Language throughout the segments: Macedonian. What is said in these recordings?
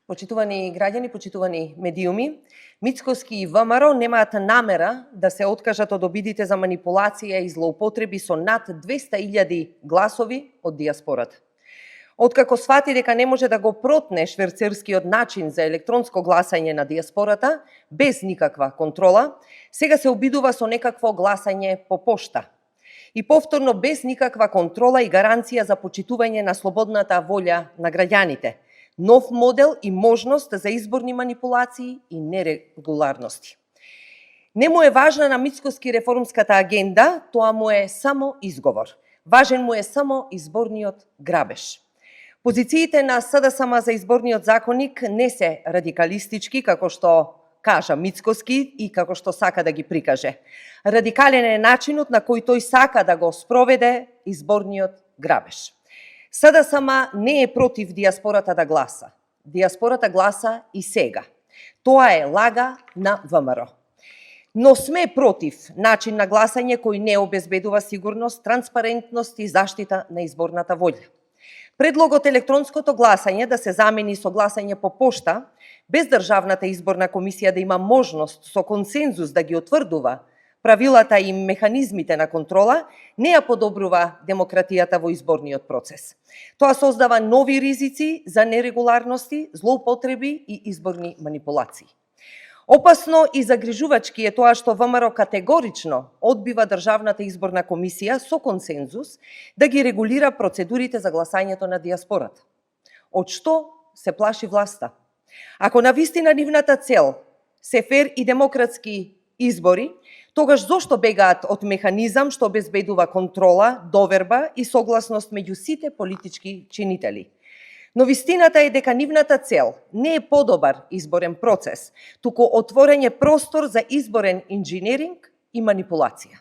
Почитувани граѓани, почитувани медиуми, Мицкоски и ВМРО немаат намера да се откажат од обидите за манипулација и злоупотреби со над 200.000 гласови од диаспората. Откако свати дека не може да го протне шверцерскиот начин за електронско гласање на диаспората, без никаква контрола, сега се обидува со некакво гласање по пошта. И повторно без никаква контрола и гаранција за почитување на слободната волја на граѓаните, нов модел и можност за изборни манипулации и нерегуларности. Не му е важна на Мицкоски реформската агенда, тоа му е само изговор. Важен му е само изборниот грабеж. Позициите на СДСМ за изборниот законник не се радикалистички, како што кажа Мицкоски и како што сака да ги прикаже. Радикален е начинот на кој тој сака да го спроведе изборниот грабеж. СДСМ не е против диаспората да гласа. Диаспората гласа и сега. Тоа е лага на ВМРО. Но сме против начин на гласање кој не обезбедува сигурност, транспарентност и заштита на изборната волја. Предлогот електронското гласање да се замени со гласање по пошта, без Државната изборна комисија да има можност со консензус да ги утврдува правилата и механизмите на контрола, не ја подобрува демократијата во изборниот процес. Тоа создава нови ризици за нерегуларности, злоупотреби и изборни манипулации. Опасно и загрижувачки е тоа што ВМРО категорично одбива Државната изборна комисија со консензус да ги регулира процедурите за гласањето на диаспората. Од што се плаши власта? Ако навистина нивната цел се фер и демократски избори, тогаш зошто бегаат од механизам што обезбедува контрола, доверба и согласност меѓу сите политички чинители? Но вистината е дека нивната цел не е подобар изборен процес, туку отворење простор за изборен инженеринг и манипулација.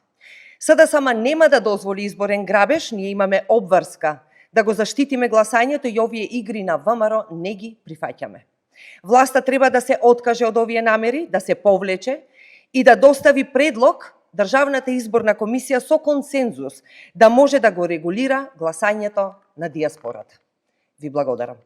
СДСМ нема да дозволи изборен грабеж, ние имаме обврска да го заштитиме гласањето и овие игри на ВМРО не ги прифаќаме. Власта треба да се откаже од овие намери, да се повлече и да достави предлог Државната изборна комисија со консензус да може да го регулира гласањето на диаспората. Ви благодарам.